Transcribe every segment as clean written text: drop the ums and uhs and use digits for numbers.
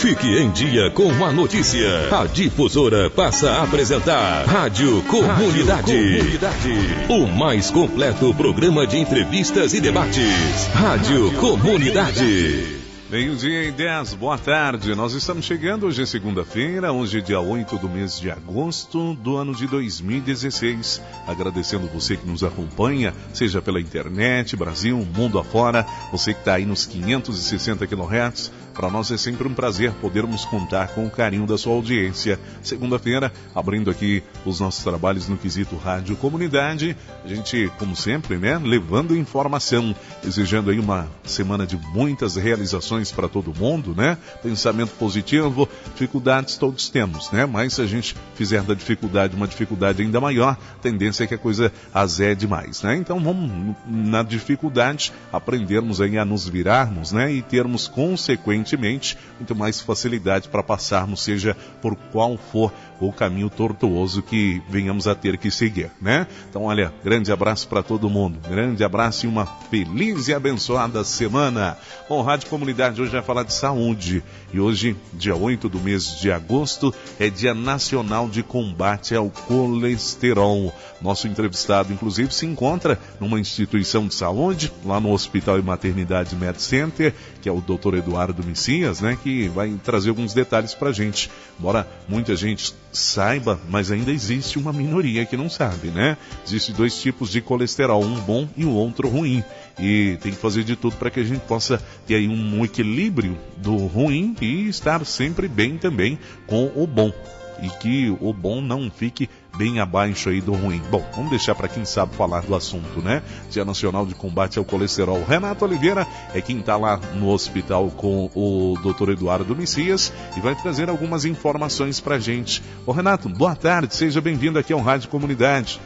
Fique em dia com a notícia. A Difusora passa a apresentar Rádio Comunidade. O mais completo programa de entrevistas e debates. Rádio Comunidade. Meio-dia e 10, boa tarde. Nós estamos chegando, hoje é segunda-feira, hoje é dia 8 do mês de agosto do ano de 2016. Agradecendo você que nos acompanha, seja pela internet, Brasil, mundo afora, você que está aí nos 560 kHz. Para nós é sempre um prazer podermos contar com o carinho da sua audiência. Segunda-feira, abrindo aqui os nossos trabalhos no quesito Rádio Comunidade. A gente, como sempre, né, levando informação, desejando aí uma semana de muitas realizações para todo mundo, né? Pensamento positivo, dificuldades todos temos, né? Mas se a gente fizer da dificuldade uma dificuldade ainda maior, a tendência é que a coisa azede mais, né? Então vamos, na dificuldade, aprendermos aí a nos virarmos, né? E termos consequentemente muito mais facilidade para passarmos, seja por qual for o caminho tortuoso que venhamos a ter que seguir, né? Então, olha, grande abraço para todo mundo, grande abraço e uma feliz e abençoada semana. Bom, Rádio Comunidade hoje vai falar de saúde, e hoje, dia 8 do mês de agosto, é Dia Nacional de Combate ao Colesterol. Nosso entrevistado, inclusive, se encontra numa instituição de saúde, lá no Hospital e Maternidade Med Center, que é o Dr. Eduardo Messias, né, que vai trazer alguns detalhes pra gente. Embora muita gente saiba, mas ainda existe uma minoria que não sabe, né? Existem dois tipos de colesterol, um bom e o outro ruim. E tem que fazer de tudo para que a gente possa ter aí um equilíbrio do ruim e estar sempre bem também com o bom. E que o bom não fique bem abaixo aí do ruim. Bom, vamos deixar para quem sabe falar do assunto, né? Dia Nacional de Combate ao Colesterol. Renato Oliveira é quem está lá no hospital com o Dr. Eduardo Messias e vai trazer algumas informações para a gente. Ô Renato, boa tarde, seja bem-vindo aqui ao Rádio Comunidade.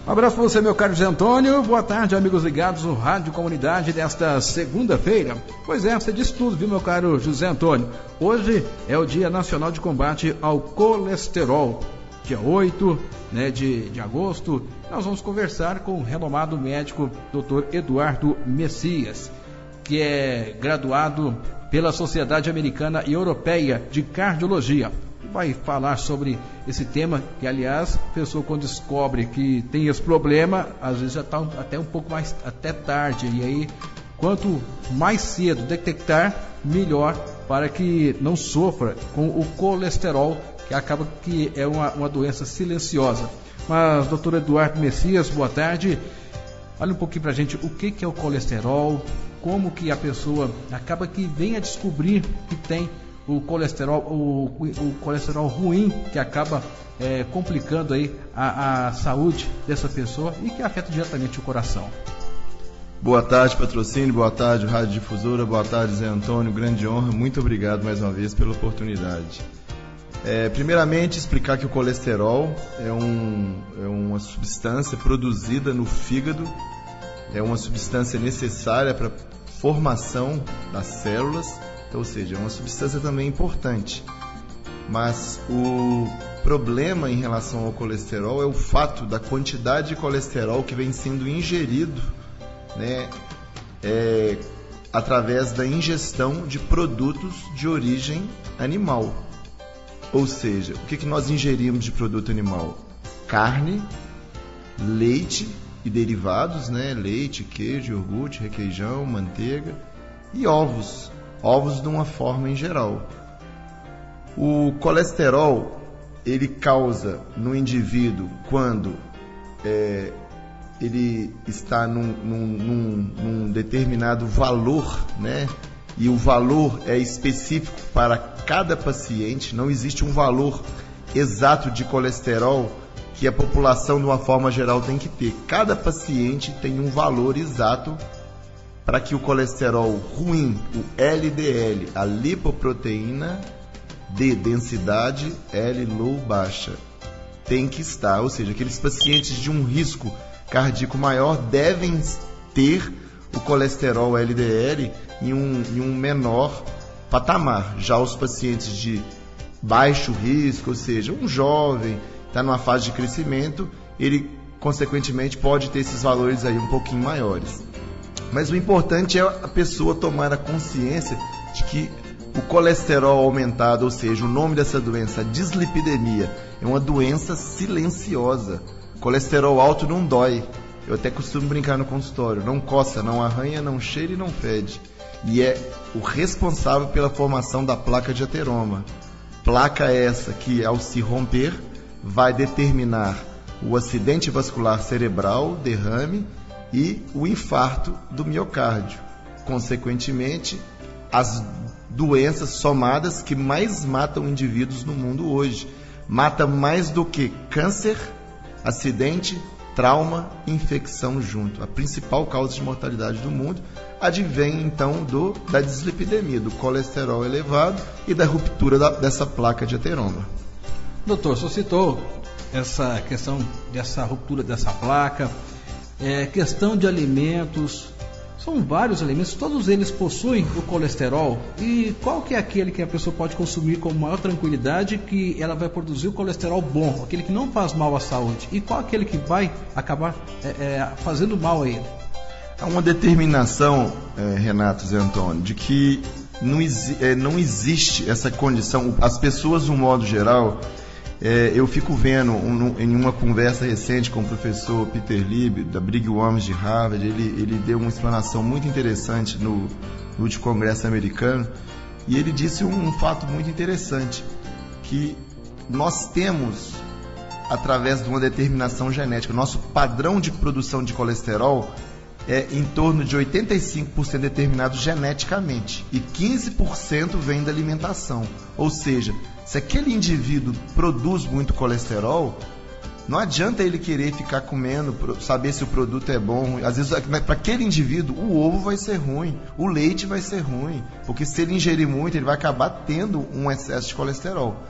Um abraço para você, meu caro José Antônio. Boa tarde, amigos ligados no Rádio Comunidade desta segunda-feira. Pois é, você disse tudo, viu, meu caro José Antônio? Hoje é o Dia Nacional de Combate ao Colesterol. Dia 8, né, de agosto, nós vamos conversar com o renomado médico Dr. Eduardo Messias, que é graduado pela Sociedade Americana e Europeia de Cardiologia. Vai falar sobre esse tema, que aliás, a pessoa quando descobre que tem esse problema, às vezes já está até um pouco mais, até tarde, e aí quanto mais cedo detectar, melhor, para que não sofra com o colesterol, que acaba que é uma doença silenciosa. Mas, doutor Eduardo Messias, boa tarde. Olha um pouquinho pra gente o que é o colesterol, como que a pessoa acaba que vem a descobrir que tem o colesterol, o colesterol ruim, que acaba complicando aí a saúde dessa pessoa e que afeta diretamente o coração. Boa tarde, patrocínio, boa tarde, Rádio Difusora, boa tarde, Zé Antônio, grande honra, muito obrigado mais uma vez pela oportunidade. Primeiramente, explicar que o colesterol é uma substância produzida no fígado, é uma substância necessária para a formação das células, ou seja, é uma substância também importante. Mas o problema em relação ao colesterol é o fato da quantidade de colesterol que vem sendo ingerido, né, através da ingestão de produtos de origem animal. Ou seja, o que nós ingerimos de produto animal? Carne, leite e derivados, né? Leite, queijo, iogurte, requeijão, manteiga e ovos. Ovos de uma forma em geral. O colesterol, ele causa no indivíduo quando ele está num determinado valor, né? E o valor é específico para cada paciente, não existe um valor exato de colesterol que a população, de uma forma geral, tem que ter. Cada paciente tem um valor exato para que o colesterol ruim, o LDL, a lipoproteína de densidade L low baixa, tem que estar. Ou seja, aqueles pacientes de um risco cardíaco maior devem ter o colesterol LDL em um menor patamar. Já os pacientes de baixo risco, ou seja, um jovem, está numa fase de crescimento, ele consequentemente pode ter esses valores aí um pouquinho maiores. Mas o importante é a pessoa tomar a consciência de que O colesterol aumentado, ou seja, o nome dessa doença, dislipidemia, é uma doença silenciosa. Colesterol alto não dói. Eu até costumo brincar no consultório. Não coça, não arranha, não cheira e não fede. E é o responsável pela formação da placa de ateroma. Placa essa que, ao se romper, vai determinar o acidente vascular cerebral, derrame e o infarto do miocárdio. Consequentemente, as doenças somadas que mais matam indivíduos no mundo hoje. Mata mais do que câncer, acidente, trauma e infecção junto. A principal causa de mortalidade do mundo advém então da dislipidemia, do colesterol elevado e da ruptura dessa placa de ateroma. Doutor, você citou essa questão dessa ruptura dessa placa, questão de alimentos. São vários alimentos, todos eles possuem o colesterol. E qual que é aquele que a pessoa pode consumir com maior tranquilidade, que ela vai produzir o colesterol bom, aquele que não faz mal à saúde? E qual aquele que vai acabar fazendo mal a ele? Há uma determinação, Renato Zé Antônio, de que não existe essa condição. As pessoas, de um modo geral, eu fico vendo em uma conversa recente com o professor Peter Lieb, da Brigham Young de Harvard, ele deu uma explanação muito interessante no último congresso americano, e ele disse um fato muito interessante, que nós temos, através de uma determinação genética, nosso padrão de produção de colesterol é em torno de 85% determinado geneticamente, e 15% vem da alimentação. Ou seja, se aquele indivíduo produz muito colesterol, não adianta ele querer ficar comendo, saber se o produto é bom. Às vezes, para aquele indivíduo, o ovo vai ser ruim, o leite vai ser ruim, porque se ele ingerir muito, ele vai acabar tendo um excesso de colesterol.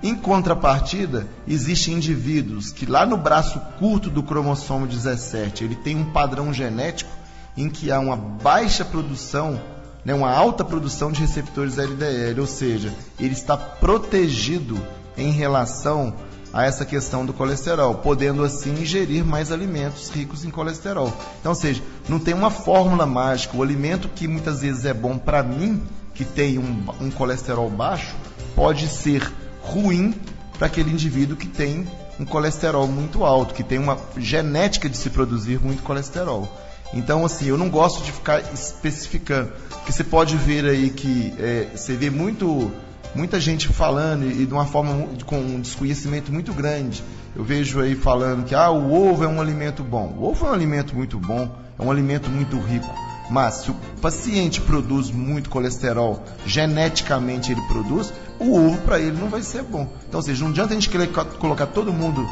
Em contrapartida, existem indivíduos que lá no braço curto do cromossomo 17, ele tem um padrão genético em que há uma baixa produção, uma alta produção de receptores LDL, ou seja, ele está protegido em relação a essa questão do colesterol, podendo assim ingerir mais alimentos ricos em colesterol. Então, ou seja, não tem uma fórmula mágica. O alimento que muitas vezes é bom para mim, que tem um colesterol baixo, pode ser ruim para aquele indivíduo que tem um colesterol muito alto, que tem uma genética de se produzir muito colesterol. Então, assim, eu não gosto de ficar especificando, porque você pode ver aí que você vê muita gente falando e de uma forma com um desconhecimento muito grande. Eu vejo aí falando que o ovo é um alimento bom. O ovo é um alimento muito bom, é um alimento muito rico. Mas se o paciente produz muito colesterol, geneticamente ele produz, o ovo para ele não vai ser bom. Então, ou seja, não adianta a gente querer colocar todo mundo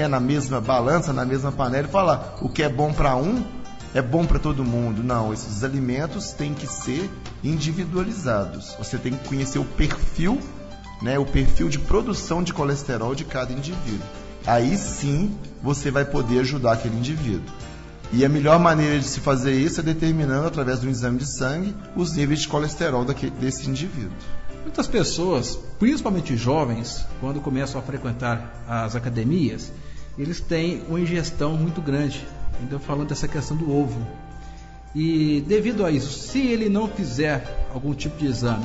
na mesma balança, na mesma panela e falar o que é bom para um é bom para todo mundo. Não, esses alimentos têm que ser individualizados. Você tem que conhecer o perfil de produção de colesterol de cada indivíduo. Aí sim você vai poder ajudar aquele indivíduo. E a melhor maneira de se fazer isso é determinando, através de um exame de sangue, os níveis de colesterol desse indivíduo. Muitas pessoas, principalmente jovens, quando começam a frequentar as academias, eles têm uma ingestão muito grande. Então, falando dessa questão do ovo. E devido a isso, se ele não fizer algum tipo de exame,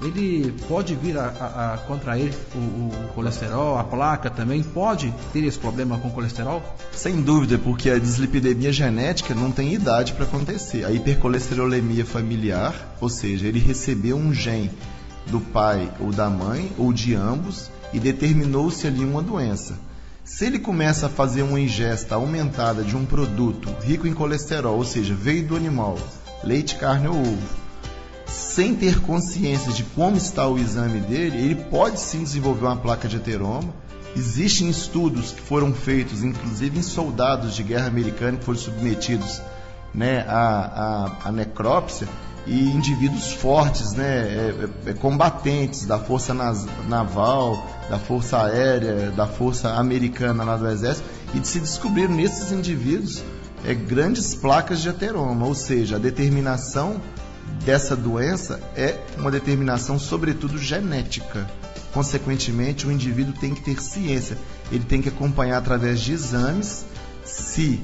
ele pode vir a contrair o colesterol, a placa também pode ter esse problema com o colesterol? Sem dúvida, porque a dislipidemia genética não tem idade para acontecer. A hipercolesterolemia familiar, ou seja, ele recebeu um gene do pai ou da mãe, ou de ambos, e determinou-se ali uma doença. Se ele começa a fazer uma ingesta aumentada de um produto rico em colesterol, ou seja, veio do animal, leite, carne ou ovo, sem ter consciência de como está o exame dele, ele pode sim desenvolver uma placa de ateroma. Existem estudos que foram feitos, inclusive em soldados de guerra americana que foram submetidos à necrópsia, e indivíduos fortes, combatentes da força naval, da força aérea, da força americana lá do exército, e se descobriram nesses indivíduos grandes placas de ateroma, ou seja, a determinação dessa doença é uma determinação sobretudo genética. Consequentemente, o indivíduo tem que ter ciência, ele tem que acompanhar através de exames se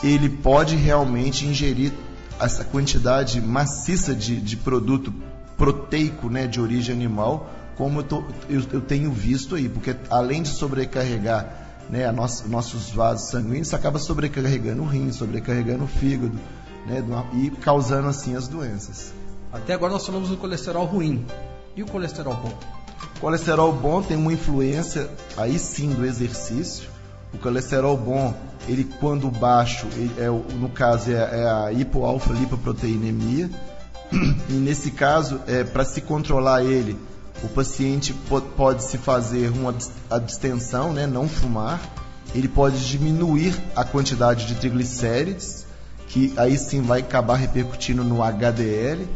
ele pode realmente ingerir essa quantidade maciça de produto proteico, né, de origem animal, como eu tenho visto aí, porque além de sobrecarregar, né, nossos vasos sanguíneos, isso acaba sobrecarregando o rim, sobrecarregando o fígado, né, e causando assim as doenças. Até agora nós falamos do colesterol ruim. E o colesterol bom? O colesterol bom tem uma influência, aí sim, do exercício. O colesterol bom, ele quando baixo, no caso é a hipoalfa-lipoproteinemia. E nesse caso, para se controlar ele, o paciente pode se fazer uma abstenção, né, não fumar. Ele pode diminuir a quantidade de triglicérides, que aí sim vai acabar repercutindo no HDL.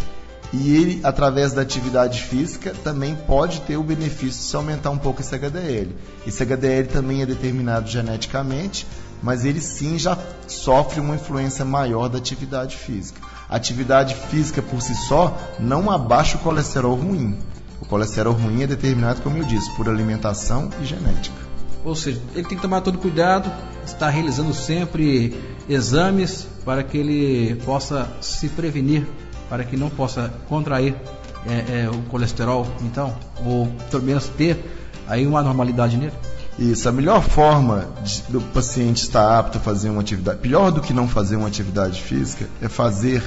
E ele, através da atividade física, também pode ter o benefício de se aumentar um pouco esse HDL. Esse HDL também é determinado geneticamente, mas ele sim já sofre uma influência maior da atividade física. A atividade física por si só não abaixa o colesterol ruim. O colesterol ruim é determinado, como eu disse, por alimentação e genética. Ou seja, ele tem que tomar todo cuidado, estar realizando sempre exames para que ele possa se prevenir, para que não possa contrair o colesterol, então, ou pelo menos ter aí uma normalidade nele. Isso, a melhor forma do paciente estar apto a fazer uma atividade, pior do que não fazer uma atividade física, é fazer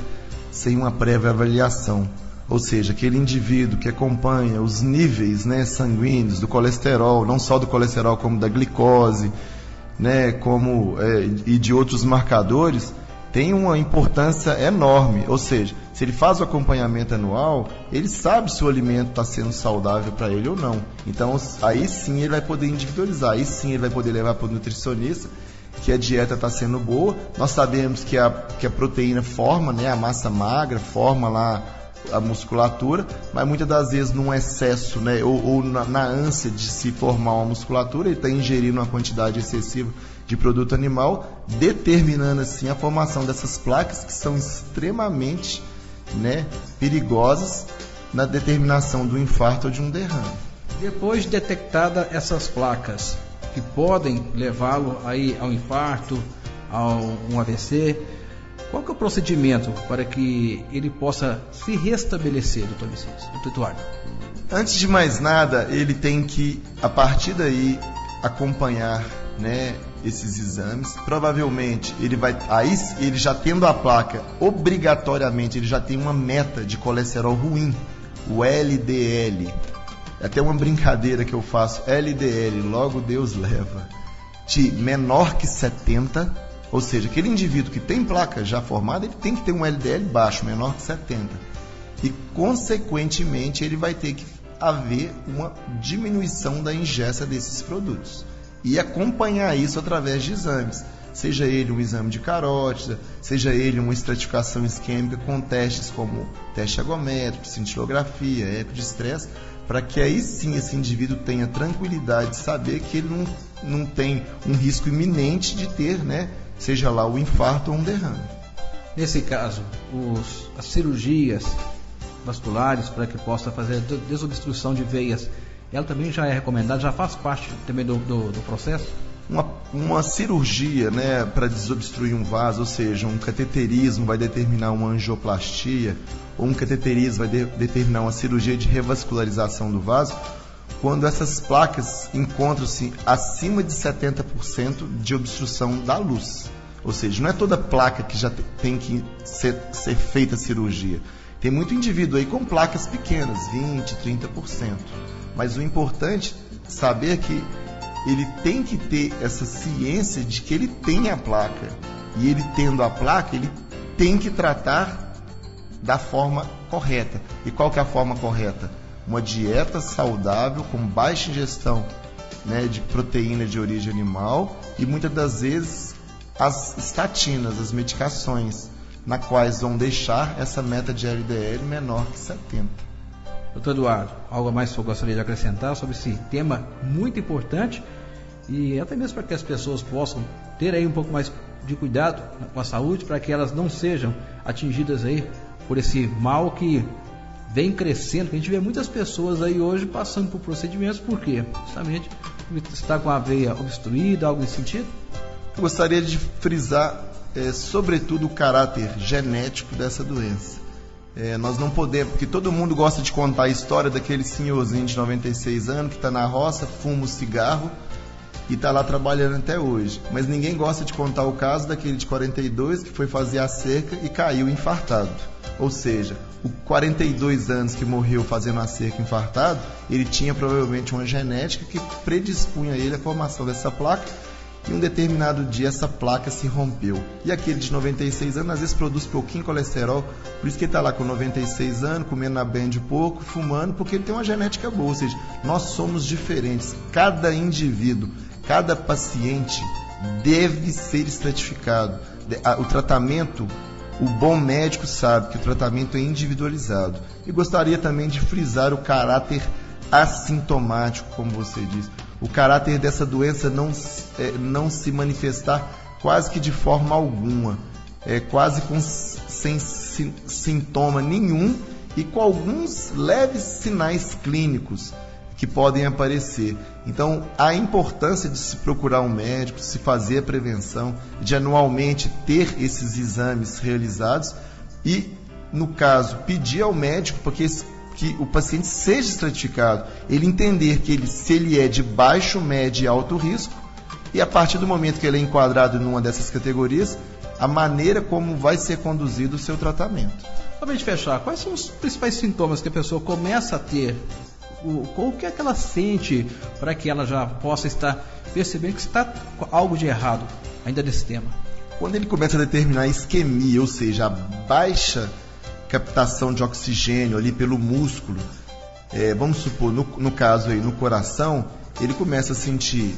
sem uma prévia avaliação. Ou seja, aquele indivíduo que acompanha os níveis, né, sanguíneos do colesterol, não só do colesterol como da glicose, né, e de outros marcadores, tem uma importância enorme. Ou seja, se ele faz o acompanhamento anual, ele sabe se o alimento está sendo saudável para ele ou não. Então, aí sim ele vai poder individualizar, aí sim ele vai poder levar para o nutricionista que a dieta está sendo boa. Nós sabemos que a proteína forma, né, a massa magra, forma lá a musculatura, mas muitas das vezes num excesso, né, ou na ânsia de se formar uma musculatura, ele está ingerindo uma quantidade excessiva de produto animal, determinando assim a formação dessas placas que são extremamente, né, perigosas na determinação do infarto ou de um derrame. Depois de detectada essas placas que podem levá-lo aí ao infarto, a um AVC, qual que é o procedimento para que ele possa se restabelecer, doutor Eduardo? Antes de mais nada, ele tem que, a partir daí, acompanhar, né, esses exames. Provavelmente ele já tendo a placa, obrigatoriamente ele já tem uma meta de colesterol ruim, o LDL. É até uma brincadeira que eu faço, LDL, logo Deus leva, de menor que 70, ou seja, aquele indivíduo que tem placa já formada, ele tem que ter um LDL baixo, menor que 70. E consequentemente ele vai ter que haver uma diminuição da ingesta desses produtos. E acompanhar isso através de exames, seja ele um exame de carótida, seja ele uma estratificação isquêmica com testes como teste agométrico, cintilografia, eco de estresse, para que aí sim esse indivíduo tenha tranquilidade de saber que ele não tem um risco iminente de ter, né, seja lá o infarto ou um derrame. Nesse caso, as cirurgias vasculares para que possa fazer a desobstrução de veias, ela também já é recomendada, já faz parte também do processo? Uma cirurgia, né, para desobstruir um vaso, ou seja, um cateterismo vai determinar uma angioplastia, ou um cateterismo vai determinar uma cirurgia de revascularização do vaso, quando essas placas encontram-se acima de 70% de obstrução da luz. Ou seja, não é toda placa que já tem que ser feita a cirurgia. Tem muito indivíduo aí com placas pequenas, 20%, 30%. Mas o importante é saber que ele tem que ter essa ciência de que ele tem a placa. E ele tendo a placa, ele tem que tratar da forma correta. E qual que é a forma correta? Uma dieta saudável, com baixa ingestão, né, de proteína de origem animal e muitas das vezes as estatinas, as medicações, na quais vão deixar essa meta de LDL menor que 70. Doutor Eduardo, algo mais que eu gostaria de acrescentar sobre esse tema muito importante e até mesmo para que as pessoas possam ter aí um pouco mais de cuidado com a saúde, para que elas não sejam atingidas aí por esse mal que vem crescendo. A gente vê muitas pessoas aí hoje passando por procedimentos, por quê? Justamente está com a veia obstruída, algo nesse sentido? Eu gostaria de frisar, sobretudo, o caráter genético dessa doença. Nós não podemos, porque todo mundo gosta de contar a história daquele senhorzinho de 96 anos que está na roça, fuma um cigarro e está lá trabalhando até hoje. Mas ninguém gosta de contar o caso daquele de 42 que foi fazer a cerca e caiu infartado. Ou seja, o 42 anos que morreu fazendo a cerca infartado, ele tinha provavelmente uma genética que predispunha ele à formação dessa placa. E um determinado dia essa placa se rompeu. E aquele de 96 anos às vezes produz pouquinho colesterol, por isso que ele está lá com 96 anos, comendo na band de pouco, fumando, porque ele tem uma genética boa. Ou seja, nós somos diferentes. Cada indivíduo, cada paciente deve ser estratificado. O tratamento, o bom médico sabe que o tratamento é individualizado. E gostaria também de frisar o caráter assintomático, como você disse. O caráter dessa doença não se manifestar quase que de forma alguma, quase sem sintoma nenhum e com alguns leves sinais clínicos que podem aparecer. Então, a importância de se procurar um médico, de se fazer a prevenção, de anualmente ter esses exames realizados e, no caso, pedir ao médico porque que o paciente seja estratificado, ele entender que se ele é de baixo, médio e alto risco, e a partir do momento que ele é enquadrado numa dessas categorias, a maneira como vai ser conduzido o seu tratamento. Só para a gente fechar, quais são os principais sintomas que a pessoa começa a ter? O que é que ela sente para que ela já possa estar percebendo que está algo de errado ainda nesse tema? Quando ele começa a determinar a isquemia, ou seja, a baixa captação de oxigênio ali pelo músculo, vamos supor, no caso aí, no coração, ele começa a sentir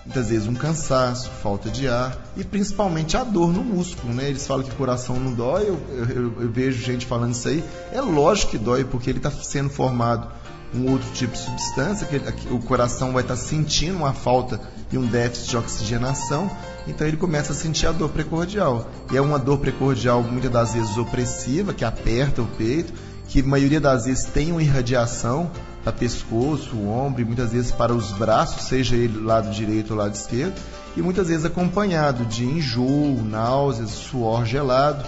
muitas vezes um cansaço, falta de ar e principalmente a dor no músculo, né? Eles falam que o coração não dói, eu vejo gente falando isso aí, é lógico que dói, porque ele está sendo formado um outro tipo de substância, que o coração vai estar sentindo uma falta e um déficit de oxigenação, então ele começa a sentir a dor precordial. E é uma dor precordial muitas das vezes opressiva, que aperta o peito, que a maioria das vezes tem uma irradiação para pescoço, o ombro e muitas vezes para os braços, seja ele lado direito ou lado esquerdo, e muitas vezes acompanhado de enjoo, náuseas, suor gelado.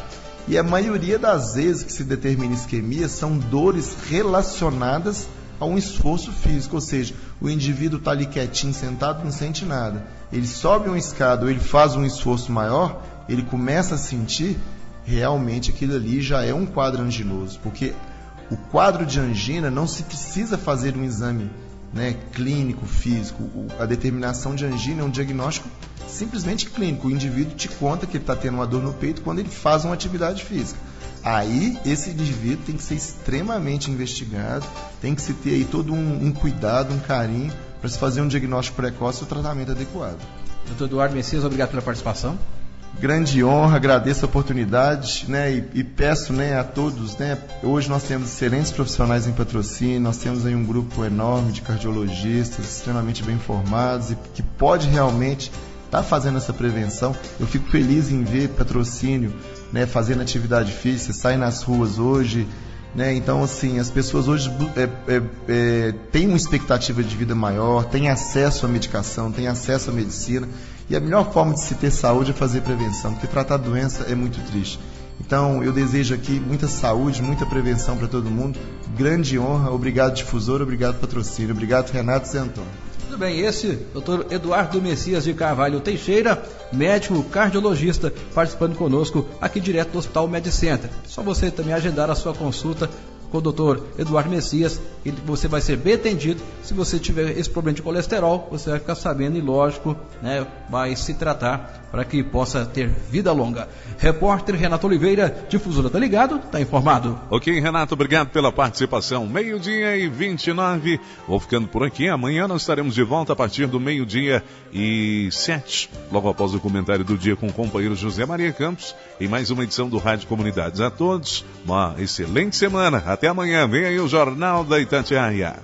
E a maioria das vezes que se determina isquemia são dores relacionadas a um esforço físico, ou seja, o indivíduo está ali quietinho, sentado, não sente nada. Ele sobe uma escada ou ele faz um esforço maior, ele começa a sentir, realmente aquilo ali já é um quadro anginoso, porque o quadro de angina não se precisa fazer um exame, né, clínico, físico. A determinação de angina é um diagnóstico simplesmente clínico. O indivíduo te conta que ele está tendo uma dor no peito quando ele faz uma atividade física. Aí esse indivíduo tem que ser extremamente investigado, tem que se ter aí todo um cuidado, um carinho para se fazer um diagnóstico precoce e o tratamento adequado. Dr. Eduardo Messias, obrigado pela participação. Grande honra, agradeço a oportunidade, né, e peço, né, a todos, né, hoje nós temos excelentes profissionais em Patrocínio, nós temos aí um grupo enorme de cardiologistas extremamente bem formados e que pode realmente estar fazendo essa prevenção. Eu fico feliz em ver Patrocínio, né, fazendo atividade física, sai nas ruas hoje, né, então assim, as pessoas hoje têm uma expectativa de vida maior, têm acesso à medicação, têm acesso à medicina, e a melhor forma de se ter saúde é fazer prevenção, porque tratar doença é muito triste. Então eu desejo aqui muita saúde, muita prevenção para todo mundo, grande honra, obrigado Difusor, obrigado Patrocínio, obrigado Renato e Zé Antônio. Tudo bem, esse Dr. Eduardo Messias de Carvalho Teixeira, médico cardiologista, participando conosco aqui direto do Hospital Medicenter. Só você também agendar a sua consulta com o Dr. Eduardo Messias, você vai ser bem atendido. Se você tiver esse problema de colesterol, você vai ficar sabendo e, lógico, né, vai se tratar para que possa ter vida longa. Repórter Renato Oliveira, Difusora, tá ligado? Tá informado. Ok, Renato, obrigado pela participação. 12:29, vou ficando por aqui. Amanhã nós estaremos de volta a partir do 12:07, logo após o comentário do dia com o companheiro José Maria Campos, em mais uma edição do Rádio Comunidades. A todos, uma excelente semana. Até amanhã, vem aí o Jornal da Itatiaia.